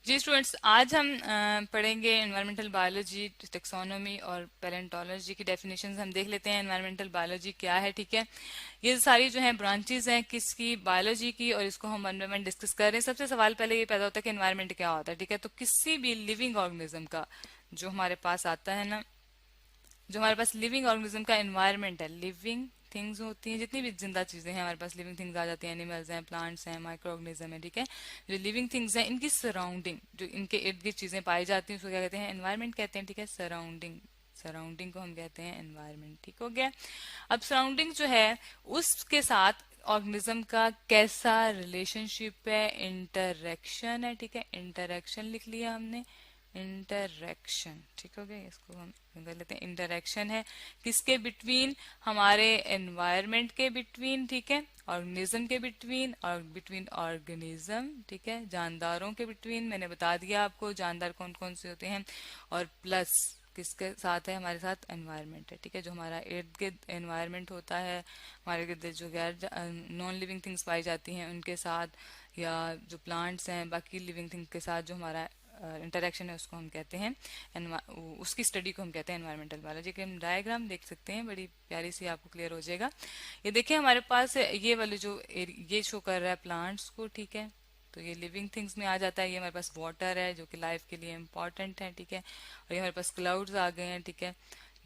जी students, आज हम पढ़ेंगे एनवायरमेंटल बायोलॉजी, टेक्सोनोमी और पैलेंटोलॉजी की डेफिनेशंस हम देख लेते हैं। एनवायरमेंटल बायोलॉजी क्या है, ठीक है। ये सारी जो है ब्रांचेस हैं किसकी, बायोलॉजी की, और इसको हम वन बाय वन डिस्कस कर रहे हैं। सबसे सवाल पहले ये पैदा होता है कि एनवायरमेंट क्या होता है, ठीक है। तो किसी भी लिविंग ऑर्गेनिज्म का जो हमारे पास आता है ना, जो हमारे पास लिविंग ऑर्गेनिज्म का एनवायरनमेंट है, लिविंग थिंग्स होती हैं, जितनी भी जिंदा चीजें हैं हमारे पास लिविंग थिंग्स आ जाती हैं, एनिमल्स हैं, प्लांट्स हैं, माइक्रो ऑर्गेनिज्म है, ठीक है। जो लिविंग थिंग्स हैं इनकी सराउंडिंग, जो इनके इर्द गिर्द चीजें पाई जाती हैं उसको क्या कहते हैं, एनवायरनमेंट कहते हैं, ठीक है। सराउंडिंग, सराउंडिंग को हम कहते हैं एनवायरनमेंट, ठीक हो गया। अब सराउंडिंग जो है उसके साथ ऑर्गेनिज्म का कैसा रिलेशनशिप है, इंटरेक्शन है, ठीक है। इंटरेक्शन लिख लिया हमने, इंटरेक्शन, ठीक हो गया। इसको हम कर लेते हैं, इंटरेक्शन है किसके बिटवीन, हमारे एनवायरनमेंट के बिटवीन, ठीक है, ऑर्गेनिज्म के बिटवीन, और बिटवीन ऑर्गेनिज्म, ठीक है, जानदारों के बिटवीन। मैंने बता दिया आपको जानदार कौन कौन से होते हैं, और प्लस किसके साथ है, हमारे साथ एनवायरनमेंट है, ठीक है। जो हमारा इर्द गिर्द एनवायरनमेंट होता है, हमारे इर्द जो गैर नॉन लिविंग थिंग्स पाई जाती हैं उनके साथ, या जो प्लांट्स हैं बाकी लिविंग थिंग के साथ जो हमारा इंटरेक्शन है उसको हम कहते हैं उसकी स्टडी को हम कहते हैं एनवायरमेंटल बायोलॉजी। के हम डायग्राम देख सकते हैं, बड़ी प्यारी सी, आपको क्लियर हो जाएगा। ये देखिए हमारे पास ये वाले जो ये शो कर रहा है प्लांट्स को, ठीक है। तो ये लिविंग थिंग्स में आ जाता है। ये हमारे पास वाटर है जो कि लाइफ के लिए इम्पोर्टेंट है, ठीक है। और ये हमारे पास क्लाउड्स आ गए हैं, ठीक है,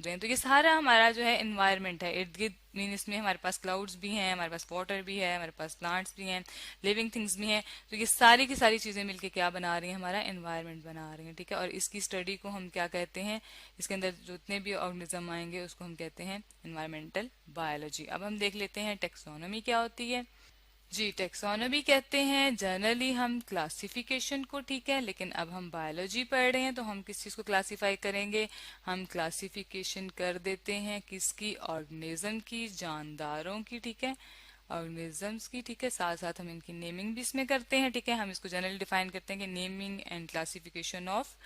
जो है। तो ये सारा हमारा जो है एनवायरनमेंट है, इर्द गिर्द मीन इसमें हमारे पास क्लाउड्स भी हैं, हमारे पास वाटर भी है, हमारे पास प्लांट्स भी हैं, लिविंग थिंग्स भी हैं। तो ये सारी की सारी चीजें मिलके क्या बना रही हैं, हमारा एनवायरनमेंट बना रही हैं, ठीक है। और इसकी स्टडी को हम क्या कहते हैं, इसके अंदर जितने भी ऑर्गेनिज्म आएंगे उसको हम कहते हैं एनवायरमेंटल बायोलॉजी। अब हम देख लेते हैं टेक्सोनोमी क्या होती है। जी, टेक्सोनोमी कहते हैं जनरली हम क्लासिफिकेशन को, ठीक है। लेकिन अब हम बायोलॉजी पढ़ रहे हैं तो हम किस चीज को क्लासिफाई करेंगे, हम क्लासिफिकेशन कर देते हैं किसकी, ऑर्गेनिज्म की, जानदारों की, ठीक है, ऑर्गेनिजम्स की, ठीक है। साथ साथ हम इनकी नेमिंग भी इसमें करते हैं, ठीक है। हम इसको जनरली डिफाइन करते हैं कि naming and classification of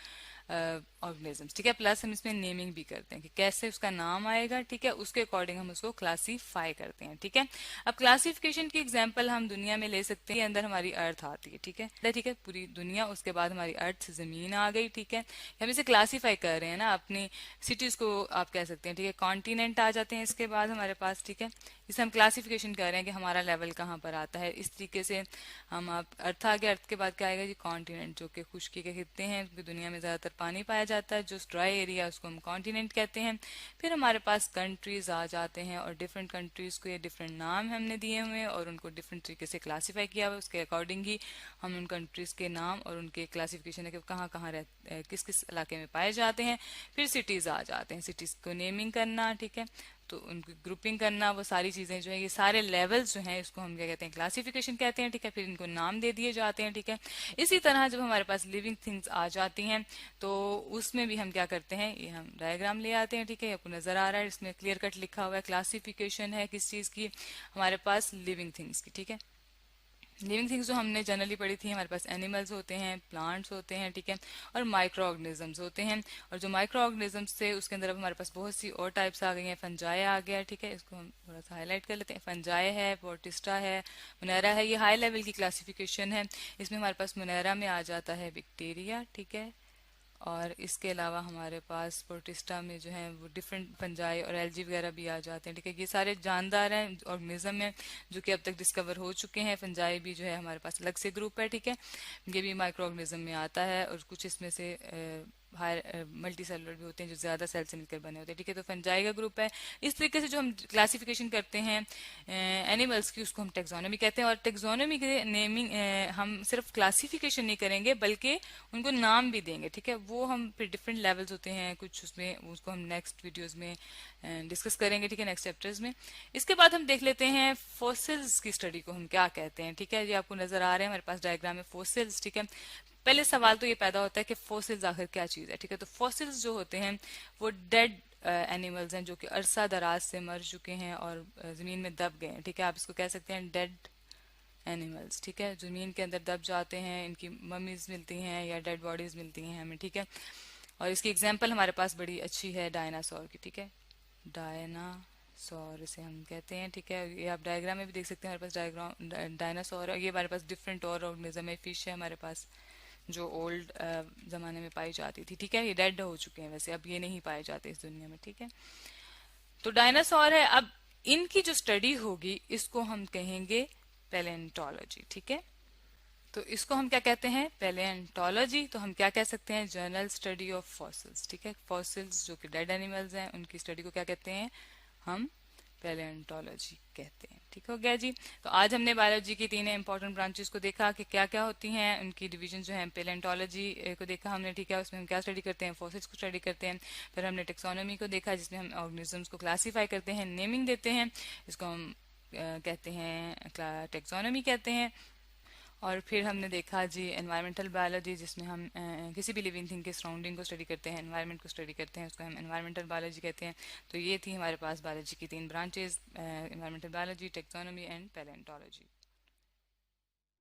organisms, ठीक है। प्लस हम इसमें नेमिंग भी करते हैं कि कैसे उसका नाम आएगा, ठीक है, उसके अकॉर्डिंग हम उसको क्लासीफाई करते हैं, ठीक है। अब क्लासिफिकेशन की एग्जांपल हम दुनिया में ले सकते हैं। अंदर हमारी अर्थ आती है, ठीक है, ठीक है, पूरी दुनिया, उसके बाद हमारी अर्थ जमीन आ गई, ठीक है। हम इसे क्लासीफाई कर रहे हैं ना, अपनी सिटीज को आप कह सकते हैं, ठीक है। कॉन्टिनेंट आ जाते हैं इसके बाद हमारे पास, ठीक है। इसे हम क्लासिफिकेशन कर रहे हैं कि हमारा लेवल कहाँ पर आता है। इस तरीके से हम, आप अर्थ आ गया, अर्थ के बाद क्या आएगा जी, कॉन्टिनेंट, जो कि खुश्की के खित्ते हैं, क्योंकि दुनिया में ज्यादातर पानी पाया जाता है। जो ड्राई एरिया उसको हम कॉन्टिनेंट कहते हैं। फिर हमारे पास कंट्रीज आ जाते हैं, और डिफरेंट कंट्रीज को ये डिफरेंट नाम हमने दिए हुए हैं और उनको डिफरेंट तरीके से क्लासीफाई किया हुआ है। उसके अकॉर्डिंग ही हम उन कंट्रीज के नाम और उनके क्लासिफिकेशन है कि कहाँ कहाँ किस किस इलाके में पाए जाते हैं। फिर सिटीज आ जाते हैं, सिटीज को नेमिंग करना, ठीक है, तो उनकी ग्रुपिंग करना, वो सारी चीजें जो है, ये सारे लेवल्स जो हैं इसको हम क्या कहते हैं, क्लासिफिकेशन कहते हैं, ठीक है। फिर इनको नाम दे दिए जाते हैं, ठीक है। इसी तरह जब हमारे पास लिविंग थिंग्स आ जाती हैं तो उसमें भी हम क्या करते हैं, ये हम डायग्राम ले आते हैं, ठीक है। आपको नजर आ रहा है, इसमें क्लियर कट लिखा हुआ है, क्लासिफिकेशन है किस चीज की, हमारे पास लिविंग थिंग्स की, ठीक है। लिविंग थिंग्स जो हमने जनरली पढ़ी थी, हमारे पास एनिमल्स होते हैं, प्लांट्स होते हैं, ठीक है, और माइक्रो ऑर्गेनिजम्स होते हैं। और जो माइक्रो ऑर्गेनिजम्स थे उसके अंदर अब हमारे पास बहुत सी और टाइप्स आ गई हैं। फंजाई आ गया, ठीक है, इसको हम थोड़ा सा हाईलाइट कर लेते हैं। फंजाई है, पोर्टिस्टा है, मुनैरा है, ये हाई लेवल की क्लासिफिकेशन है। इसमें हमारे पास मुनैरा में आ जाता है बैक्टीरिया, ठीक है। और इसके अलावा हमारे पास प्रोटिस्टा में जो है वो डिफरेंट फंजाई और एल्जी वगैरह भी आ जाते हैं, ठीक है। ये सारे जानदार हैं, ऑर्गेनिज्म हैं जो कि अब तक डिस्कवर हो चुके हैं। फंजाई भी जो है हमारे पास अलग से ग्रुप है, ठीक है। ये भी माइक्रो ऑर्गेनिज्म में आता है, और कुछ इसमें से हायर मल्टी सेलुलर भी होते हैं जो ज्यादा सेल से मिलकर बने होते हैं, ठीक है। तो फंजाई का ग्रुप है। इस तरीके से जो हम क्लासिफिकेशन करते हैं एनिमल्स की, उसको हम टेक्सोनोमी कहते हैं। और टेक्सोनोमी के नेमिंग हम सिर्फ क्लासिफिकेशन नहीं करेंगे बल्कि उनको नाम भी देंगे, ठीक है। वो हम फिर डिफरेंट लेवल्स होते हैं कुछ उसमें, उसको हम नेक्स्ट वीडियोस में डिस्कस करेंगे, ठीक है, नेक्स्ट चैप्टर्स में। इसके बाद हम देख लेते हैं फॉसिल्स की स्टडी को हम क्या कहते हैं, ठीक है। ये आपको नजर आ रहे हैं हमारे पास डायग्राम में फॉसिल्स, ठीक है। पहले सवाल तो ये पैदा होता है कि फॉसिल्स आखिर क्या चीज है, ठीक है। तो फॉसिल्स जो होते हैं वो डेड एनिमल्स हैं जो कि अरसा दराज से मर चुके हैं और जमीन में दब गए हैं, ठीक है। आप इसको कह सकते हैं डेड एनिमल्स, ठीक है, जमीन के अंदर दब जाते हैं, इनकी ममीज मिलती हैं या डेड बॉडीज मिलती हैं हमें, ठीक है। और इसकी एग्जांपल हमारे पास बड़ी अच्छी है डायनासोर की, ठीक है, डायनासोर इसे हम कहते हैं, ठीक है। ये आप डायग्राम में भी देख सकते हैं, हमारे पास डायग्राम डायनासोर है। ये हमारे पास डिफरेंट और ऑर्गेनिज्म है, फिश है हमारे पास, जो ओल्ड ज़माने में पाई जाती थी, ठीक है। ये डेड हो चुके हैं वैसे, अब ये नहीं पाए जाते इस दुनिया में, ठीक है। तो डायनासोर है। अब इनकी जो स्टडी होगी इसको हम कहेंगे पैलेंटोलॉजी, ठीक है। तो इसको हम क्या कहते हैं, पैलेंटोलॉजी। तो हम क्या कह सकते हैं, जर्नल स्टडी ऑफ फॉसिल्स, ठीक है। फॉसिल्स जो कि डेड एनिमल्स हैं उनकी स्टडी को क्या कहते हैं, हम पैलेंटोलॉजी कहते हैं, ठीक हो गया जी। तो आज हमने बायोलॉजी की तीन इंपॉर्टेंट ब्रांचेस को देखा कि क्या क्या होती हैं, उनकी डिवीजन जो है। पैलेंटोलॉजी को देखा हमने, ठीक है, उसमें हम क्या स्टडी करते हैं, फॉसिल्स को स्टडी करते हैं। फिर हमने टेक्सोनोमी को देखा जिसमें हम ऑर्गेनिजम्स को क्लासीफाई करते हैं, नेमिंग देते हैं, इसको हम कहते हैं टेक्सोनोमी कहते हैं। और फिर हमने देखा जी एनवायरमेंटल बायोलॉजी जिसमें हम किसी भी लिविंग थिंग के सराउंडिंग को स्टडी करते हैं, एनवायरनमेंट को स्टडी करते हैं, उसको हम एनवायरमेंटल बायोलॉजी कहते हैं। तो ये थी हमारे पास बायोलॉजी की तीन branches, environmental biology, taxonomy and palaeontology.